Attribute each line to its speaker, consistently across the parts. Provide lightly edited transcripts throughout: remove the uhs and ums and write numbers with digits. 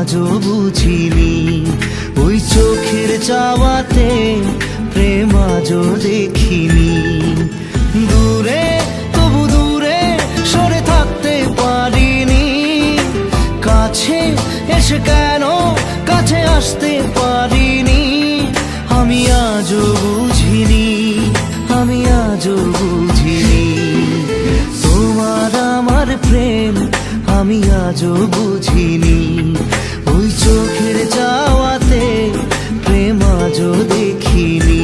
Speaker 1: আজও বুঝিনি। ওই চোখের চাওয়াতে প্রেম আজও দেখিনি। দূরে তবু দূরে সরে থাকতে পারিনি। কাছে এসে কেন কাছে আসতে পারিনি। আমি আজও বুঝিনি, আমি আজও বুঝিনি। তোমার আমার প্রেম আমি আজও বুঝিনি। ওই চোখের চাওয়াতে প্রেম আজও দেখিনি।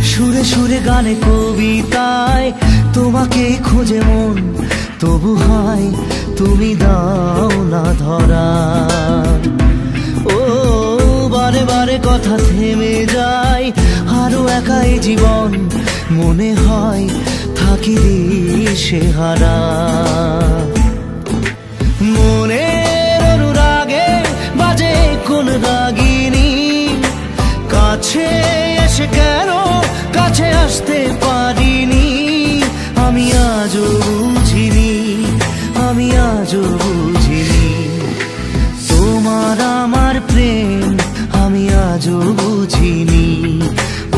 Speaker 1: সুরে সুরে গানে কবিতায় তোমাকে খোঁজে মন, তবু হায় তুমি দাও না ধরা। ও বারে বারে কথা থেমে যায়, আরো একাই জীবন মনে হয় থাকি দিশে হারা। মনের অনুরাগে বাজে কোন রাগিনী। কাছে এসে কেন কাছে আসতে পারিনি। আমি আজও বুঝিনি, আমি আজও বুঝিনি। তোমার আমার প্রেম আমি আজও বুঝিনি।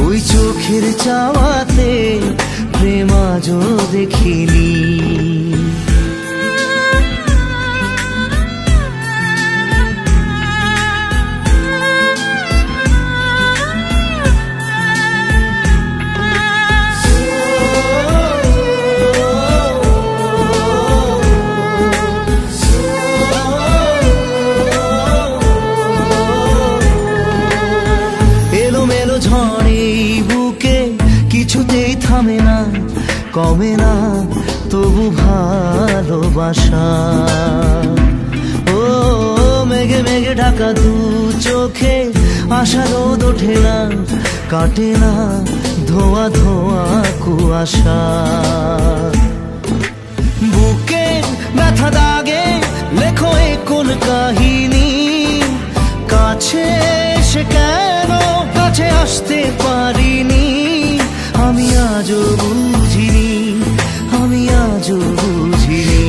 Speaker 1: ওই চোখের চাওয়াতে প্রেম আজও দেখিনি। ঝড়ে বুকে কিছুতেই থামে না, কমে না তবু ভালোবাসা। ও মেঘে মেঘে ঢাকা দু চোখে আশা রোদ ওঠে না, কাটে না ধোয়া ধোয়া কুয়াশা। বুকে ব্যথা দাগে লেখো এ কোন কাহিনী। কাছে এসে কেন কাছে আসতে পারিনি। আমি আজও বুঝিনি, আমি আজও বুঝিনি।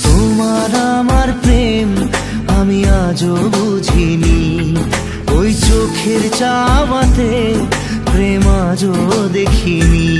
Speaker 1: তোমার আমার প্রেম আমি আজও বুঝিনি। ওই চোখের চাওয়াতে প্রেম আজও দেখিনি।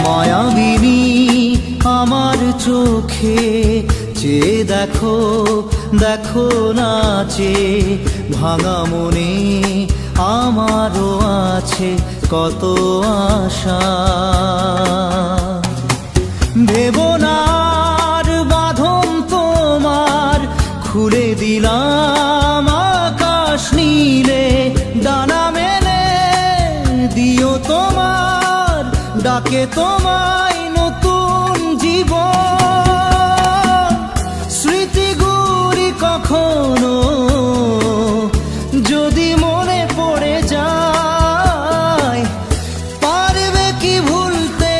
Speaker 1: মায়াবিনী আমার চোখে চেয়ে দেখো, দেখো নাচে ভাঙা মনে আমারও আছে কত আশা। ভেবনার বাঁধন তোমার খুলে দিলাম আকাশ নীলে। ডানা মেলে দিও তোমার ডাকে তোমায় নতুন জীবন। স্মৃতিগুলি কখনো যদি মনে পড়ে যায়, পারবে কি ভুলতে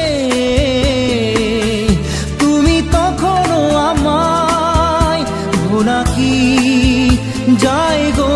Speaker 1: তুমি তখনও আমায়। ভোলা কি যায় গো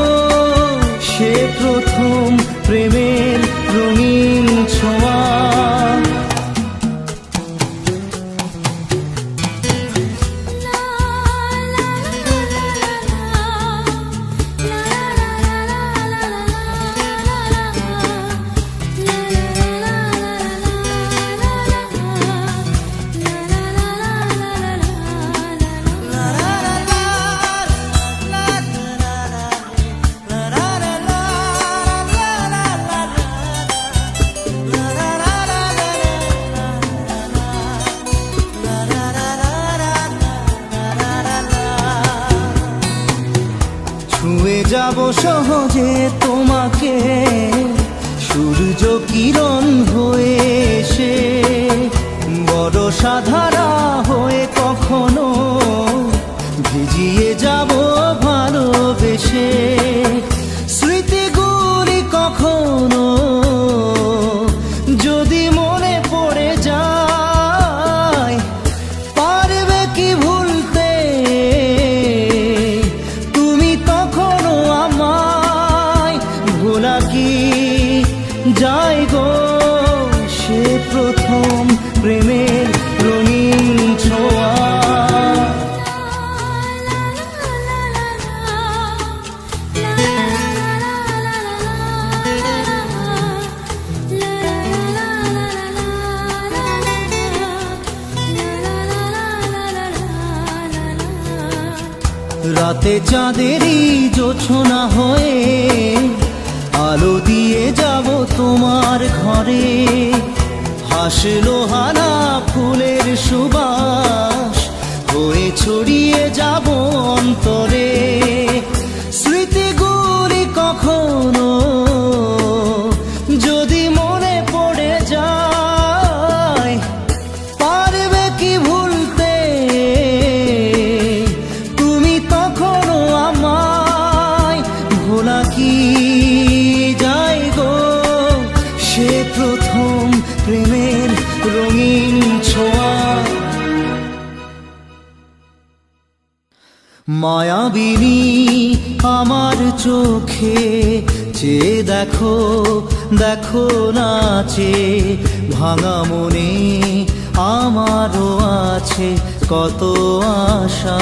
Speaker 1: সহজে তোমাকে সূর্য কিরণ হয়ে এসে বর্ষা ধারা হয়ে কখনো ভিজিয়ে যাব ভালোবেসে। স্মৃতিগুলি কখনো যদি মনে পড়ে যায়, পারবে কি ভুলতে তুমি তখনো আমায়? ভোলা কি যায় গো সে প্রথম প্রেমের রঙিন ছোঁয়া? রাতে চাঁদেরই জোছনা হয়ে আলো দিয়ে যাব তোমার ঘরে। হাসলো হানা ফুলের সুবাস হয়ে ছড়িয়ে যাব অন্তরে। স্মৃতিগুলি কখনো যদি মনে পড়ে যায়, পারবে কি ভুলতে তুমি তখনো আমায়? ভোলা কি যায় গো সে প্রথম প্রেমের রঙিন ছোঁয়া? মায়াবিনী আমার চোখে চেয়ে দেখো, দেখো নাচে ভাঙা মনে আমারও আছে কত আশা।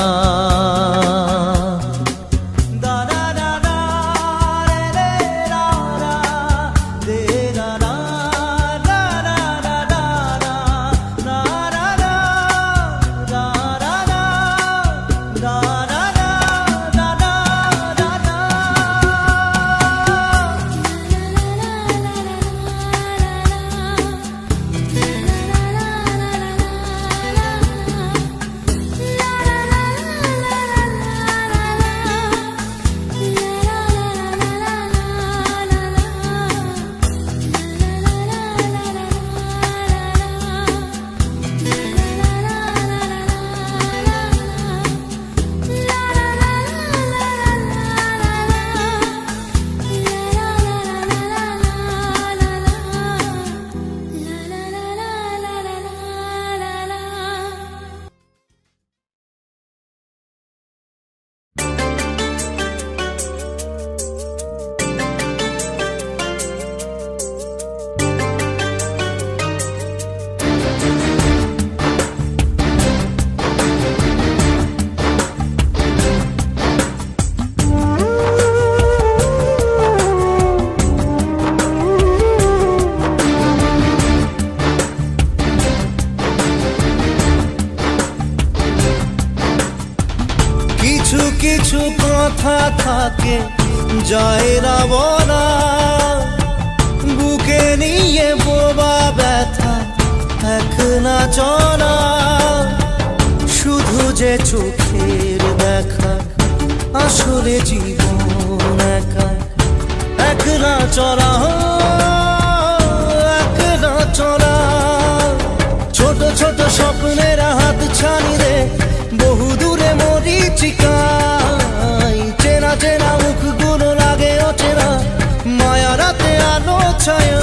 Speaker 1: কিছু কথা থাকে যায় না বলা, বুকে নিয়ে বোবা ব্যথা এক না চলা। শুধু যে চোখের দেখা আসলে জীবন একা এক না চলা, এক না চলা। ছোট ছোট স্বপ্নের হাত ছানি রে বহু দূরে মরিচিকায়। চেনা চেনা মুখগুলো লাগে অচেনা মায়া রাতে আলো ছায়া।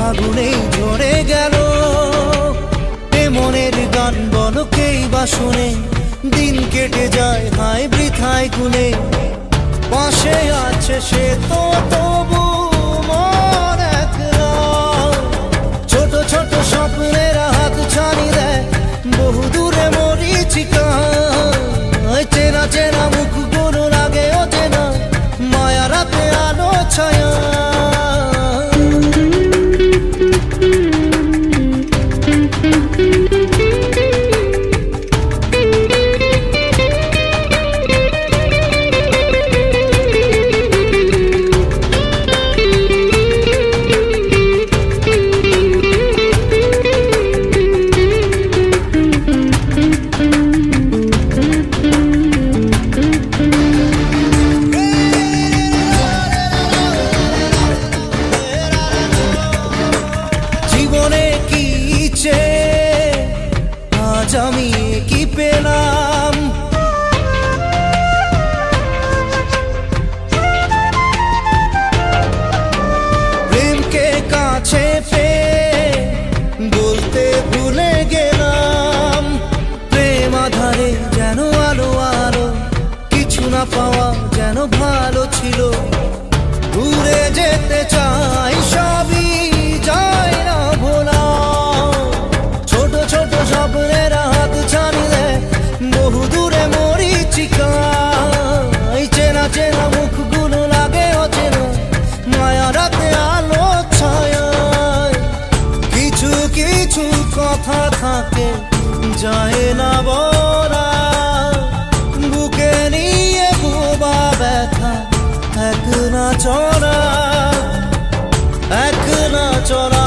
Speaker 1: আগুনেই ঝরে গেল এ মনের গান, বলো কেই বা শুনে। দিন কেটে যায় হায় বৃথায় গুনে, পাশে আছে সে তো তবু যেতে চাই সবই যায় না ভোলা। ছোট ছোট স্বপ্নের হাত ছাড়িলে বহু দূরে মরীচিকা। চেনা চেনা মুখগুলো লাগে অচেনা মায়া রাতে আলো ছায়ায়। কিছু কিছু কথা থাকে যায় না বলা, বুকে নিয়ে বোবা ব্যথা এক না চলা, এক না চলা,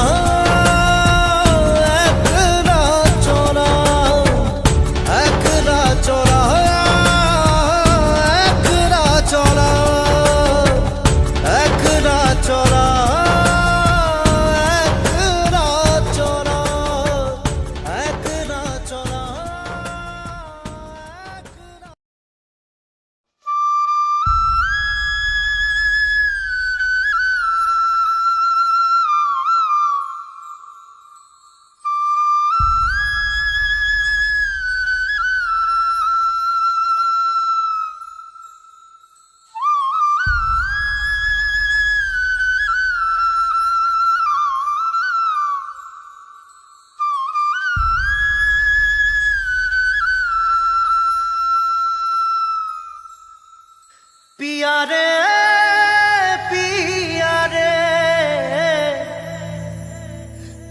Speaker 1: এক না চলা, এক না চলা, এক না চলা, এক না চলা, এক না চলা, এক না চলা। पिया रे पिया रे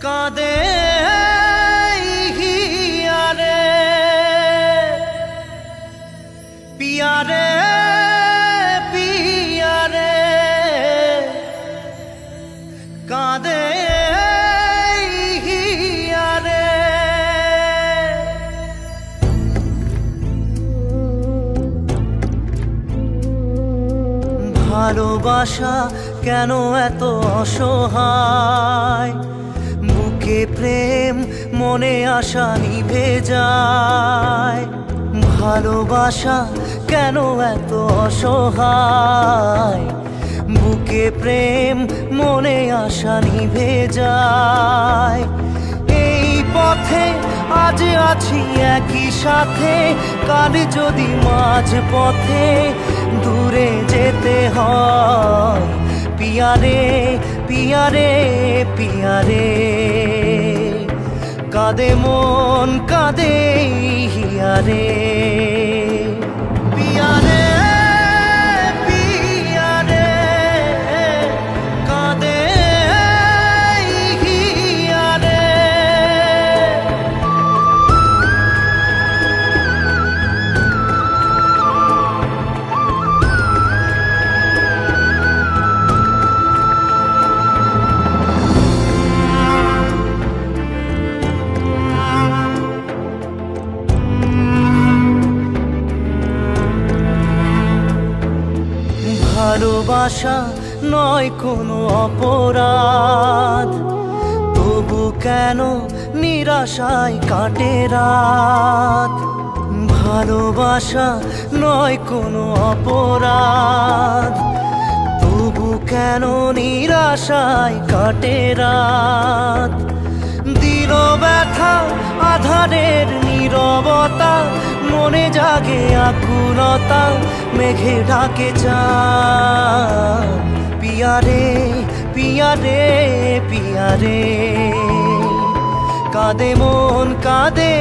Speaker 1: कादे हिया रे, पिया रे पिया रे कादे हिया रे। ভালোবাসা কেন এত অসহায়, বুকে প্রেম মনে আশা নিভে যায়। ভালোবাসা কেন এত অসহায়, বুকে প্রেম মনে আশা নিভে যায়। এই পথে আজ আছি একই সাথে, কাল যদি মাঝ পথে দূরে যেতে হয়। পিয়া রে পিয়া রে পিয়া রে কাঁদে মন কাঁদে হিয়া রে। পিয়া রে পিয়া রে কাঁদে হিয়া রে। ভালোবাসা নয় কোনো অপরাধ, তবু কেন নিরাশায় কাটে রাত। ভালোবাসা নয় কোনো অপরাধ, তবু কেন নিরাশায় কাটে রাত। দিল ব্যথা আধারের নীরবতা, মনে জাগে আকুলতা, মেঘে ঢাকে চাঁদ। পিয়া রে পিয়া রে পিয়া রে কাঁদে মন কাঁদে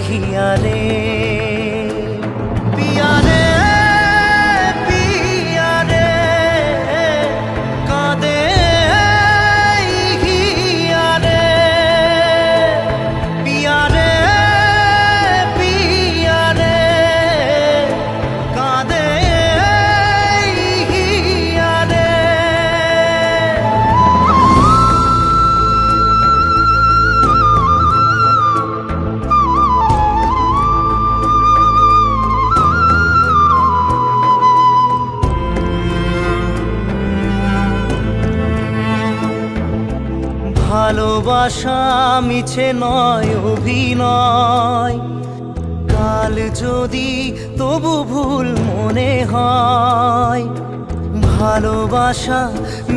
Speaker 1: হিয়া রে। পিয়া রে পিয়া রে কাঁদে হিয়া রে। পিয়া রে পিয়া রে কাঁদে হিয়া রে। ভালোবাসা মিছে নয় অভিনয়, কাল যদি তবু ভুল মনে হয়। ভালোবাসা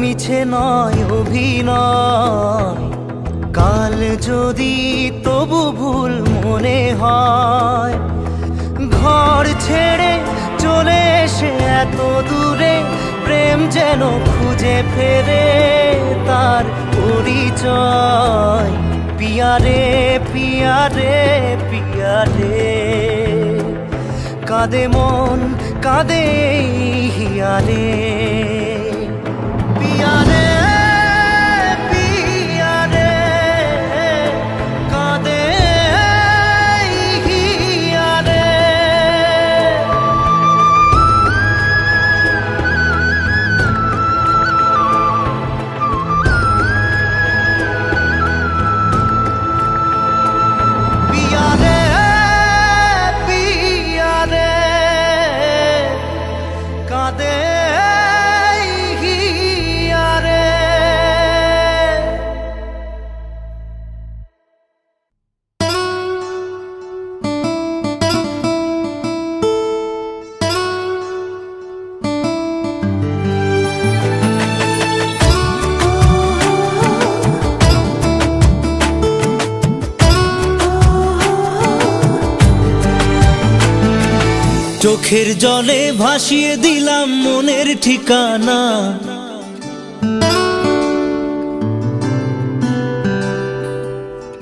Speaker 1: মিছে নয় অভিনয়, কাল যদি তবু ভুল মনে হয়। ঘর ছেড়ে চলে এসে এত দূরে প্রেম যেন খুঁজে ফেরে তার পরিচয়। পিয়ারে পিয়ারে পিয়ারে, কাঁদে মন কাঁদে হিয়ারে। পিয়ারে পিয়ারে, কাঁদে হিয়ারে। পিয়ারে পিয়ারে, কাঁদে হিয়ারে। চোখের জলে ভাসিয়ে দিলাম মনের ঠিকানা।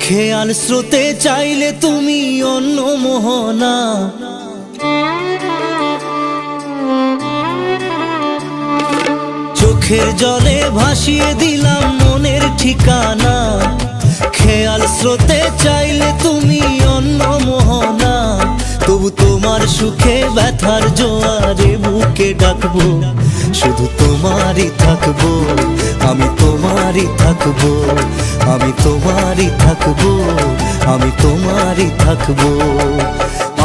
Speaker 1: খেয়াল স্রোতে চাইলে তুমি অন্য মোহনা। চোখের জলে ভাসিয়ে দিলাম মনের ঠিকানা। খেয়াল স্রোতে চাইলে তুমি অন্য মোহনা। তবু তোমার সুখে ব্যথার জোয়ারে বুকে ডাকবো, শুধু তোমারই থাকবো, আমি তোমারই থাকবো, আমি তোমারই থাকবো, আমি তোমারই থাকবো।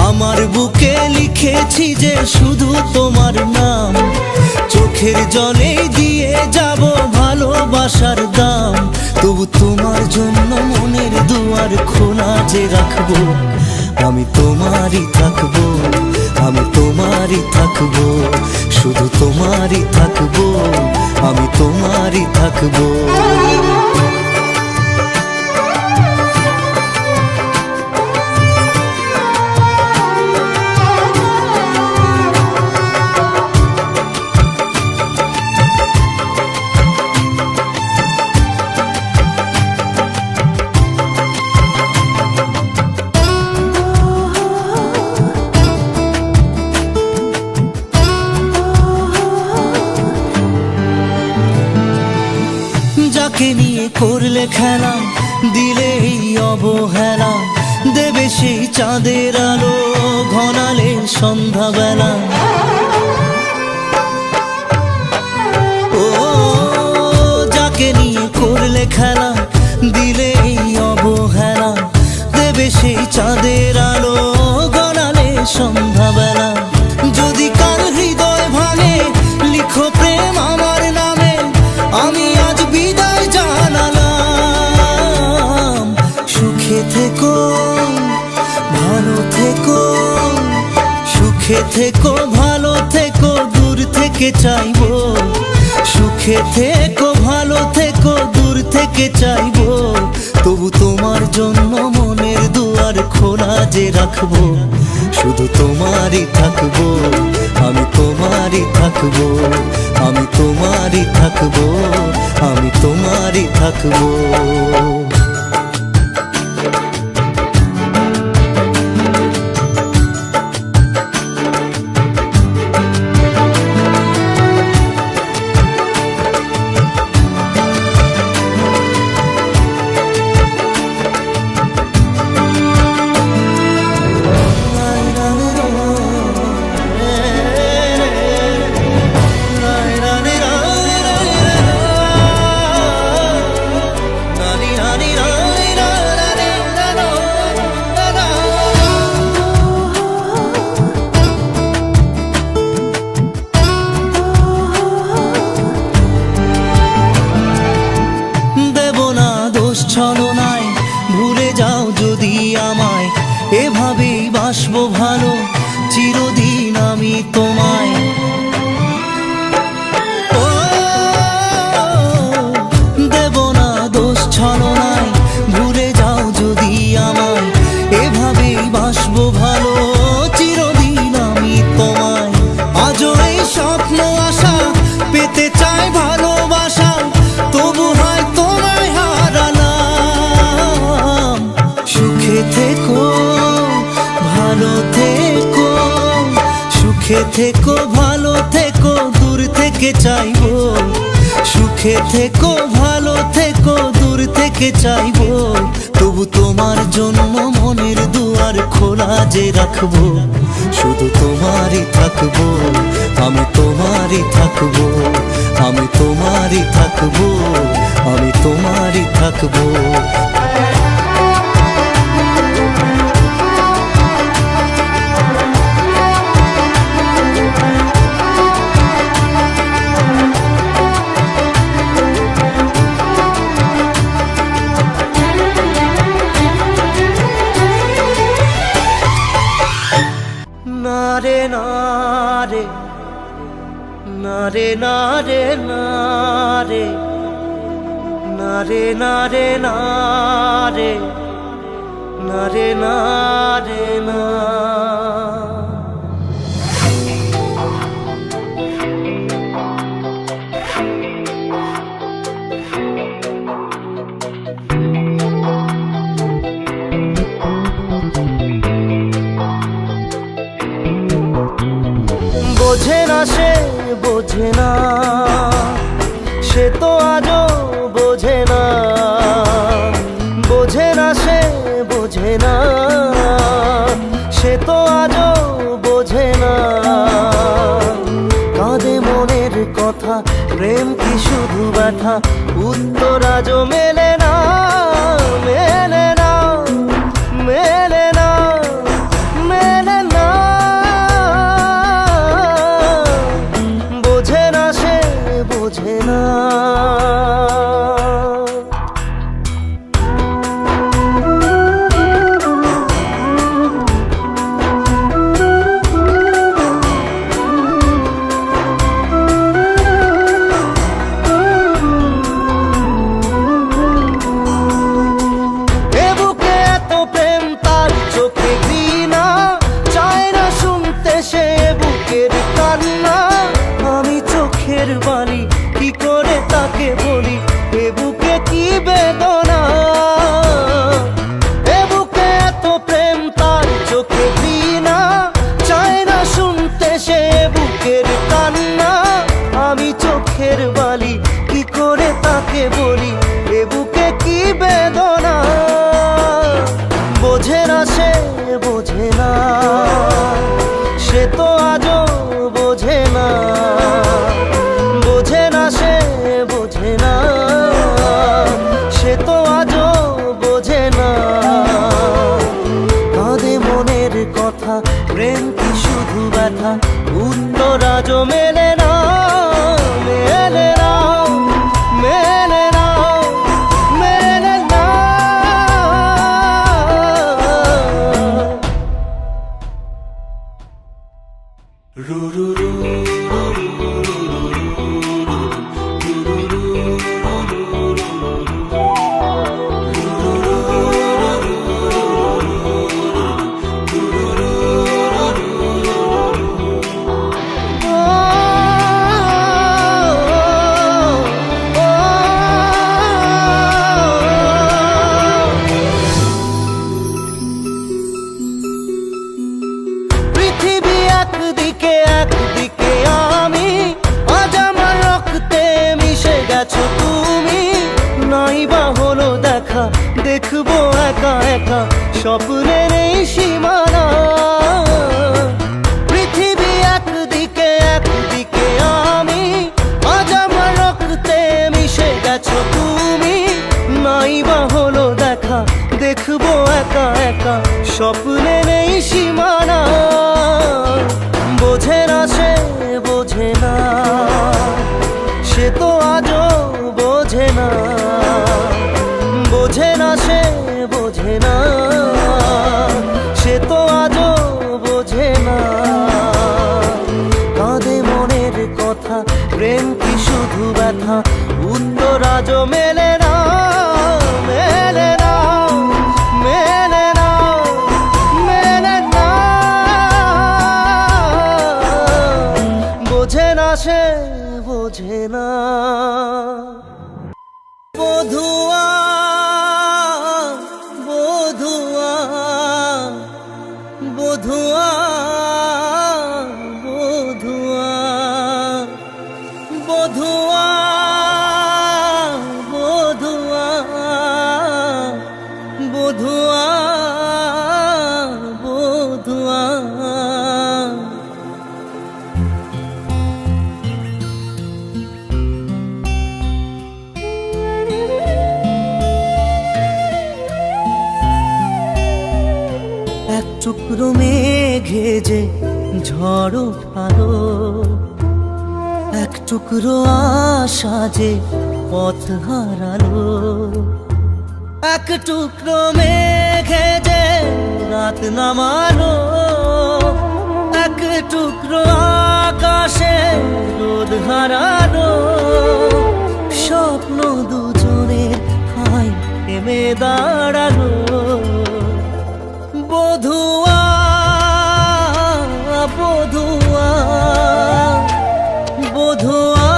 Speaker 1: আমার বুকে লিখেছি যে শুধু তোমার নাম, চোখের জলে দিয়ে যাব ভালোবাসার দাম। তবু তোমার জন্য মনের দুয়ার খোলা যে রাখবো, আমি তোমারই থাকবো, আমি তোমারই থাকবো, শুধু তোমারই থাকবো, আমি তোমারই থাকবো। যাকে নিয়ে করলে খেলা, দিলে এই অবহেলা, দেবে সেই চাঁদের আলো ঘনালে সন্ধ্যাবেলা। ও যাকে নিয়ে করলে খেলা, দিলে এই অবহেলা, দেবে সেই চাঁদের আলো ঘনালে সন্ধ্যাবেলা। যদি কার হৃদয় ভাঙে লিখো প্রেম আমার নামে, আমি আজ বিদায় জানালাম। সুখে থেকো ভালো থেকো, সুখে থেকো ভালো থেকো, দূর থেকে চাইবো। সুখে থেকো ভালো থেকো, দূর থেকে চাইবো। তবু তোমার জন্য মনের দুয়ার খোলা যে রাখবো, শুধু তোমারই থাকবো, আমি তোমারই থাকবো, আমি তোমারই থাকবো, আমি তোমারই থাকবো। ছলনায় ভুলে যাও যদি আমায়, এভাবেই বাসবো ভালো চিরদিন আমি তোমায়। ও দেব না দোষ ছলনায়, ভুলে যাও যদি আমায়, এভাবেই বাসবো ভালো চিরদিন আমি তোমায়। আজও এই স্বপ্ন আশা পেতে থেকো, ভালো থেকো, সুখে থেকো, ভালো থেকো, দূর থেকে চাইবো। সুখে থেকো, ভালো থেকো, দূর থেকে চাইবো। তবু তোমার জন্য মনের দুয়ার খোলা যে রাখবো। শুধু তোমারই থাকবো, আমি তোমারই থাকবো, আমি তোমারই থাকবো, আমি তোমারই থাকবো। নারে নারে নারে নারে নারে নারে নারে নারে নারে নারে না। বোঝে না সে, বোঝে না সে, তো আজও বোঝে না। বোঝে না সে, বোঝে না সে, তো আজও বোঝে না। কাঁদে মনের কথা, প্রেম কি শুধু ব্যথা, উত্তর আজও মেলে না, মেলে না, মেলে না, মেলে না। বোঝে না সে, বোঝে না। বালি কি করে তাকে বলি, এ বুকে কি বেদনা। এ বুকে এত প্রেম, তার চোখে ঘৃণা, চায় না শুনতে সে বুকের কান্না। আমি চোখের বালি কি করে তাকে বলি, এ বুকে কি বেদনা। বোঝে না সে, বোঝে না সে, তো আজও বোঝে না। বোঝে না সে, বোঝে না সে, তো আজও বোঝে না। কাঁদে মনের কথা, প্রেম কি শুধু ব্যথা, উত্তর আজও মেলে না, মেলে না, মেলে না, মেলে না। রু রু রু একদিকে একদিকে আমি, আজ আমার রক্তে মিশে গেছো তুমি। নাই বা হলো দেখা, দেখবো একা একা স্বপ্নের এই সীমানা। পৃথিবী একদিকে একদিকে আমি, আজ আমার রক্তে মিশে গেছো তুমি। নাই বা হলো দেখা, দেখবো একা একা স্বপ্নের এই সীমানা। বোঝে না সে, বোঝে না সে, তো আজও বোঝে না। বোঝে না সে, বোঝে না সে, তো আজও বোঝে না। কাঁদে মনের কথা, প্রেম কি শুধু ব্যথা, উত্তর আজও মেলে না, মেলে না, মেলে না, মেলে না। বোঝে না সে, বোঝে না। বধুয়া, বধুয়া। বধুয়া বধুয়া বধুয়া বধুয়া বধুয়া বধুয়া। এক টুকরো মেঘে যে ঝড় ভালো, এক টুকরো আশা যে পথ হারালো, এক টুকরো মেঘে যে রাত নামালো, এক টুকরো আকাশে রোদ হারালো। স্বপ্ন দুজনের হাই থেমে দাঁড়ালো। বধুয়া বধুয়া বধুয়া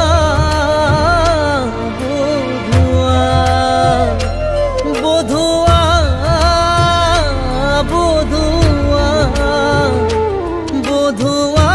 Speaker 1: বধুয়া বধুয়া বধুয়া বধুয়া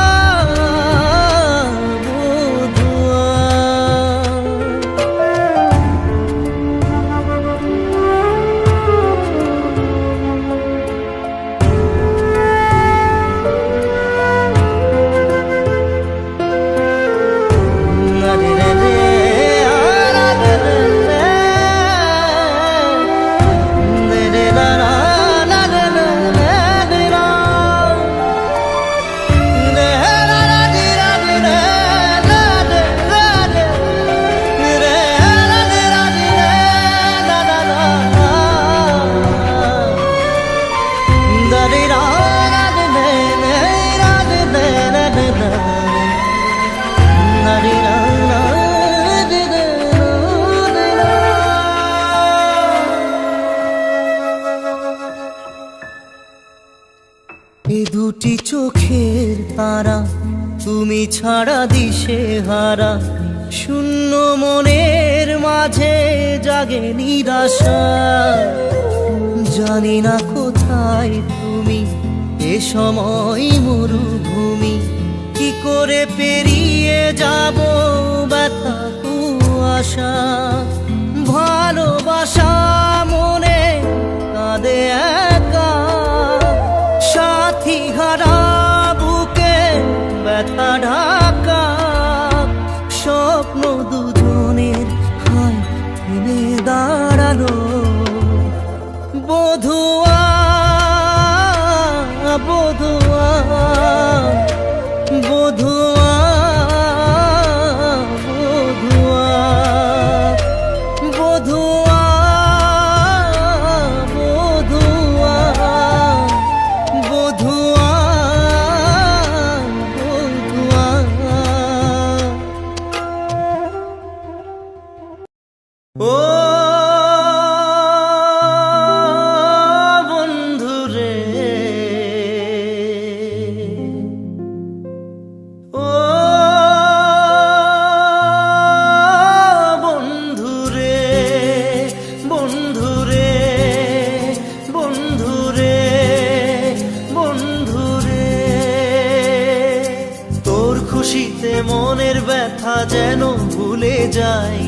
Speaker 1: এ দুটি চোখের তারা তুমি ছাড়া দিশে হারা, শূন্য মনের মাঝে জাগে নিরাশা। জানি না কোথায় তুমি, এ সময় মরুভূমি, কি করে পেরিয়ে যাব ব্যথা কুয়াশা। ভালোবাসা মনে কাঁদে একা, সাথী হারা বুকে ব্যথা ঢাকা। স্বপ্ন দুজনের হাই থেমে দাঁড়ালো। বধুয়া বধুয়া বধুয়া বধুয়া বধুয়া বধুয়া বধুয়া বধুয়া। ও বন্ধুরে, ও বন্ধুরে, বন্ধুরে, বন্ধুরে, বন্ধুরে। তোর খুশিতে মনের ব্যথা যেন ভুলে যাই,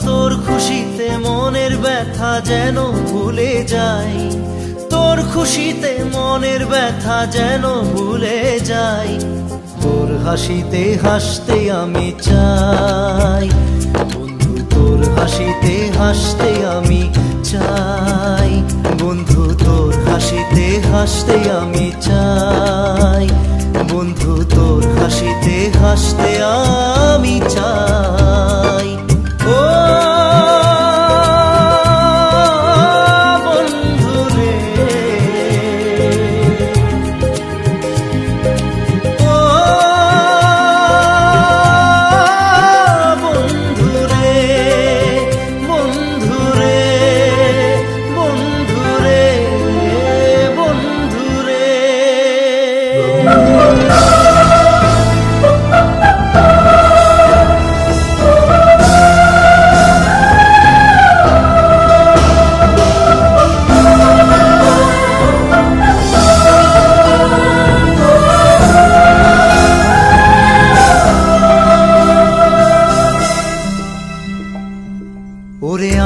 Speaker 1: তোর খুশিতে মনের ব্যথা যেন ভুলে যাই, তোর খুশিতে মনের ব্যথা যেন ভুলে যাই। তোর হাসিতে হাসতে আমি চাই বন্ধু, তোর হাসিতে হাসতে আমি চাই বন্ধু, তোর হাসিতে হাসতে আমি চাই বন্ধু, তোর হাসিতে হাসতে আমি চাই। ও বন্ধুরে, ও বন্ধুরে, বন্ধুরে, বন্ধুরে, বন্ধুরে।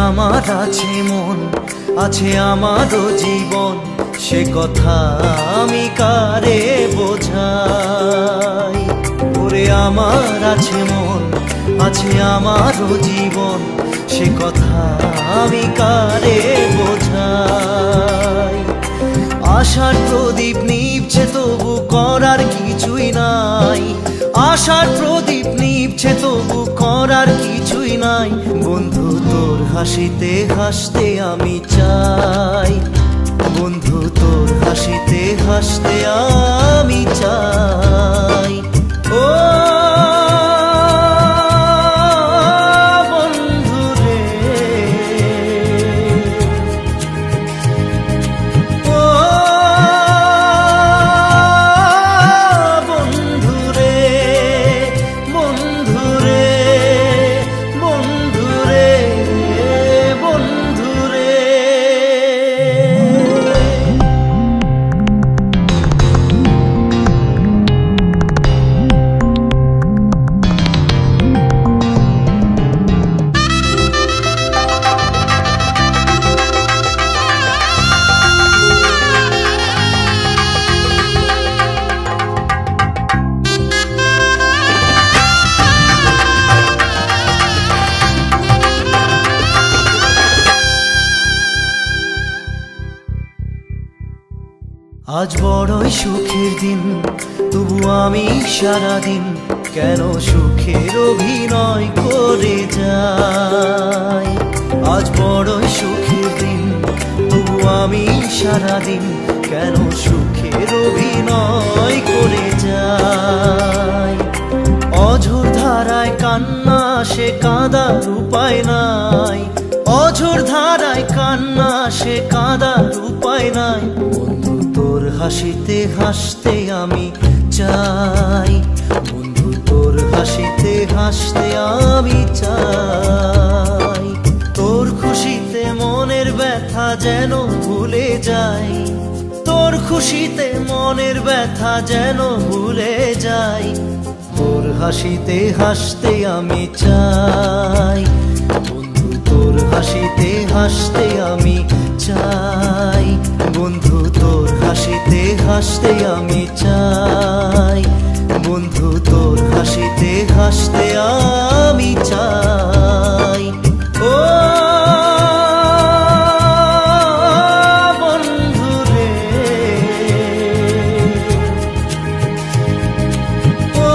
Speaker 1: আমার আছে মন, আছে আমারও জীবন, সে কথা আমি কারে বোঝাই। ওরে আমার আছে মন, আছে আমারও জীবন, সে কথা আমি কারে বোঝাই। আশার প্রদীপ নিভছে তবু করার কিছুই নাই, আশার প্রদীপ নিভছে তবু করার কিছুই নাই। বন্ধু তোর হাসিতে হাসতে আমি চাই, বন্ধু তোর হাসিতে হাসতে আমি চাই। ও বন্ধু রে, ও বন্ধু রে, বন্ধু রে, বন্ধু রে, বন্ধু রে। আজ বড়ই সুখের দিন, তবু আমি সারাদিন কেন সুখের অভিনয় করে যাই। আজ বড়ই সুখের দিন, তবু আমি সারাদিন কেন সুখের অভিনয় করে যাই। অঝোর ধারায় কান্না সে কাঁদার উপায় নাই, অঝোর ধারায় কান্না সে কাঁদার উপায় নাই। বন্ধু তোর হাসিতে হাসতে আমি চাই, বন্ধু তোর হাসিতে হাসতে আমি চাই। তোর খুশিতে মনের ব্যথা যেন ভুলে যাই, তোর খুশিতে মনের ব্যথা যেন ভুলে যাই। তোর হাসিতে হাসতে আমি চাই, বন্ধু তোর হাসিতে হাসতে আমি চাই, বন্ধু তোর হাসিতে হাসতে আমি চাই, বন্ধু তোর হাসিতে হাসতে আমি চাই। ও বন্ধু রে, ও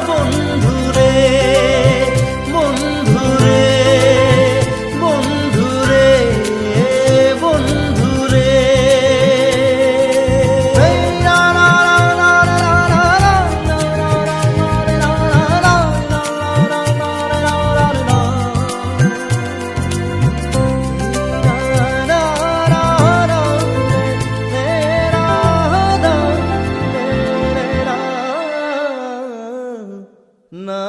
Speaker 1: বন্ধু রে, বন্ধু রে, বন্ধু রে, বন্ধু রে। না